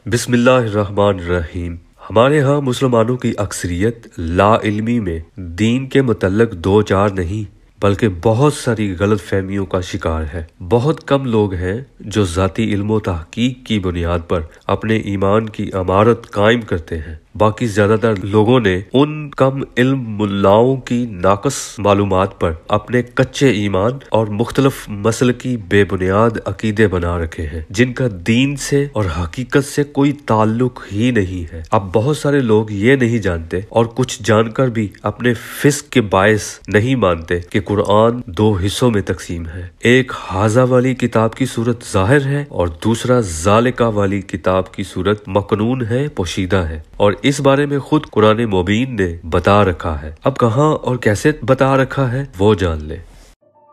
بسم اللہ الرحمن الرحیم۔ ہمارے ہاں مسلمانوں کی اکثریت لا علمی میں دین کے متعلق دو چار نہیں بلکہ بہت ساری غلط فہمیوں کا شکار ہے۔ بہت کم لوگ ہیں جو ذاتی علم و تحقیق کی بنیاد پر اپنے ایمان کی عمارت قائم کرتے ہیں۔ باقی زیادہ تر لوگوں نے ان کم علم ملاؤں کی ناقص معلومات پر اپنے کچے ایمان اور مختلف مسلکی بے بنیاد عقیدے بنا رکھے ہیں جن کا دین سے اور حقیقت سے کوئی تعلق ہی نہیں ہے۔ اب بہت سارے لوگ یہ نہیں جانتے اور کچھ جان کر بھی اپنے فسق کے باعث نہیں مانتے کہ قرآن دو حصوں میں تقسیم ہے۔ ایک حاذا والی کتاب کی صورت ظاہر ہے اور دوسرا ذالکا والی کتاب کی صورت مکنون ہے، پوشیدہ ہے، اور اس بارے میں خود قرآن مبین نے بتا رکھا ہے۔ اب کہاں اور کیسے بتا رکھا ہے وہ جان لے۔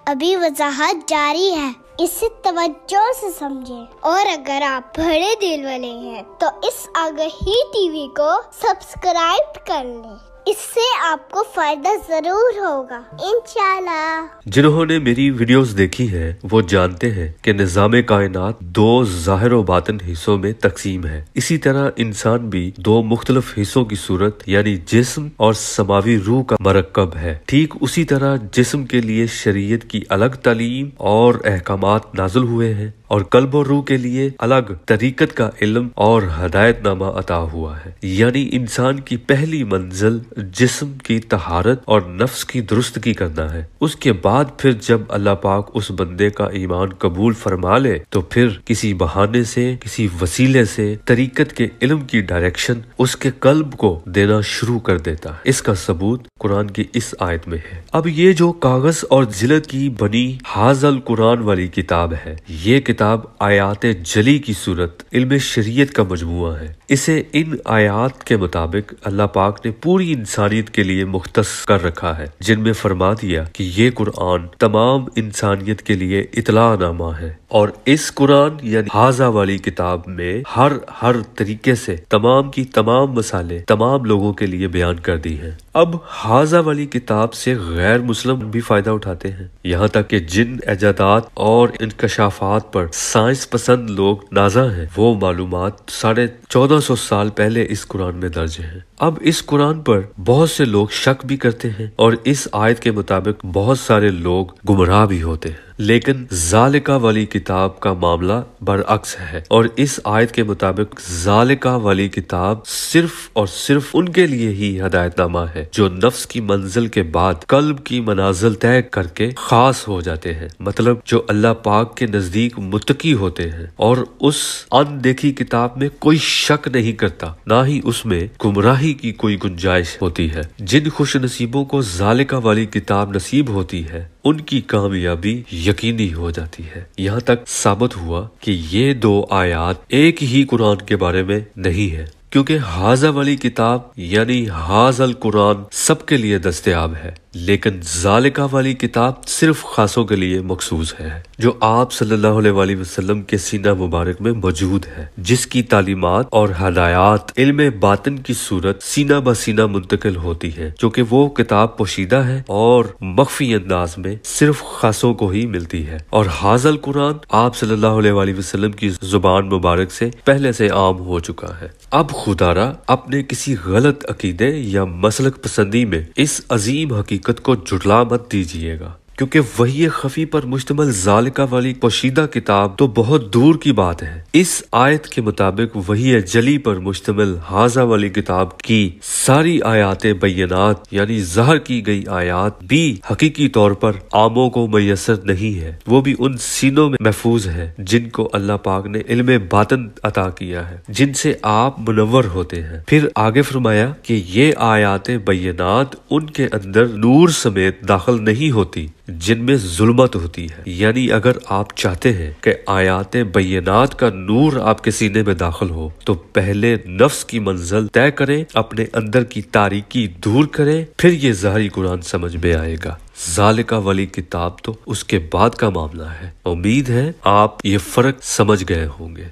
ابھی وضاحت جاری ہے، اسے توجہ سے سمجھیں، اور اگر آپ بڑے دل والے ہیں تو اس آگہی ٹی وی کو سبسکرائب کر لیں، اس سے آپ کو فائدہ ضرور ہوگا انشاءاللہ۔ جنہوں نے میری ویڈیوز دیکھی ہیں وہ جانتے ہیں کہ نظام کائنات دو ظاہر و باطن حصوں میں تقسیم ہے۔ اسی طرح انسان بھی دو مختلف حصوں کی صورت یعنی جسم اور سماوی روح کا مرکب ہے۔ ٹھیک اسی طرح جسم کے لیے شریعت کی الگ تعلیم اور احکامات نازل ہوئے ہیں اور قلب و روح کے لیے الگ طریقت کا علم اور ہدایت نامہ عطا ہوا ہے۔ یعنی انسان کی پہلی منزل جسم کی طہارت اور نفس کی درستگی کرنا ہے۔ اس کے بعد پھر جب اللہ پاک اس بندے کا ایمان قبول فرما لے تو پھر کسی بہانے سے، کسی وسیلے سے طریقت کے علم کی ڈائریکشن اس کے قلب کو دینا شروع کر دیتا ہے۔ اس کا ثبوت قرآن کی اس آیت میں ہے۔ اب یہ جو کاغذ اور جلد کی بنی حاذا القرآن والی کتاب ہے، یہ کتاب آیات جلی کی صورت علم شریعت کا مجموعہ ہے۔ اسے ان آیات کے مطابق اللہ پاک نے پوری انسانیت کے لیے مختص کر رکھا ہے، جن میں فرما دیا کہ یہ قرآن تمام انسانیت کے لیے اطلاع نامہ ہے، اور اس قرآن یعنی حاذا والی کتاب میں ہر طریقے سے تمام کی تمام مسائل تمام لوگوں کے لیے بیان کر دی ہیں۔ اب حاذا والی کتاب سے غیر مسلم بھی فائدہ اٹھاتے ہیں، یہاں تک کہ جن ایجادات اور انکشافات پر سائنس پسند لوگ نازاں ہیں وہ معلومات 1450 سال پہلے اس قرآن میں درج ہیں۔ اب اس قرآن پر بہت سے لوگ شک بھی کرتے ہیں اور اس آیت کے مطابق بہت سارے لوگ گمراہ بھی ہوتے ہیں، لیکن ذالکا والی کتاب کا معاملہ برعکس ہے، اور اس آیت کے مطابق ذالکا والی کتاب صرف اور صرف ان کے لیے ہی ہدایت نامہ ہے جو نفس کی منزل کے بعد قلب کی منازل طے کر کے خاص ہو جاتے ہیں، مطلب جو اللہ پاک کے نزدیک متقی ہوتے ہیں، اور اس ان دیکھی کتاب میں کوئی شک نہیں کرتا، نہ ہی اس میں گمراہی کی کوئی گنجائش ہوتی ہے۔ جن خوش نصیبوں کو ذالکا والی کتاب نصیب ہوتی ہے ان کی کامیابی یقینی ہو جاتی ہے۔ یہاں تک ثابت ہوا کہ یہ دو آیات ایک ہی قرآن کے بارے میں نہیں ہے، کیونکہ حاذا والی کتاب یعنی حاذا القرآن سب کے لیے دستیاب ہے، لیکن ذالکا والی کتاب صرف خاصوں کے لیے مخصوص ہے، جو آپ صلی اللہ علیہ وآلہ وسلم کے سینہ مبارک میں موجود ہے، جس کی تعلیمات اور ہدایات علم باطن کی صورت سینہ بہ سینہ منتقل ہوتی ہے، جو کہ وہ کتاب پوشیدہ ہے اور مخفی انداز میں صرف خاصوں کو ہی ملتی ہے، اور حاذا القرآن آپ صلی اللہ علیہ وآلہ وسلم کی زبان مبارک سے پہلے سے عام ہو چکا ہے۔ اب خدا را اپنے کسی غلط عقیدے یا مسلک پسندی میں اس عظیم حقیقت کو جھٹلا مت دیجیے گا، کیونکہ وحی خفی پر مشتمل ذالکا والی پوشیدہ کتاب تو بہت دور کی بات ہے۔ اس آیت کے مطابق وحی جلی پر مشتمل حاذا والی کتاب کی ساری آیات بینات یعنی ظاہر کی گئی آیات بھی حقیقی طور پر عاموں کو میسر نہیں ہے، وہ بھی ان سینوں میں محفوظ ہے جن کو اللہ پاک نے علم باطن عطا کیا ہے، جن سے آپ منور ہوتے ہیں۔ پھر آگے فرمایا کہ یہ آیات بینات ان کے اندر نور سمیت داخل نہیں ہوتی جن میں ظلمت ہوتی ہے، یعنی اگر آپ چاہتے ہیں کہ آیات بینات کا نور آپ کے سینے میں داخل ہو تو پہلے نفس کی منزل طے کریں، اپنے اندر کی تاریکی دور کریں، پھر یہ ظاہری قرآن سمجھ میں آئے گا۔ ذالکا والی کتاب تو اس کے بعد کا معاملہ ہے۔ امید ہے آپ یہ فرق سمجھ گئے ہوں گے۔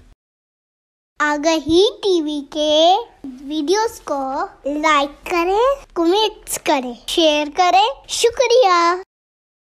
آگہی ٹی وی کے ویڈیوز کو لائک کریں، کمنٹس کریں، شیئر کریں، شکریہ۔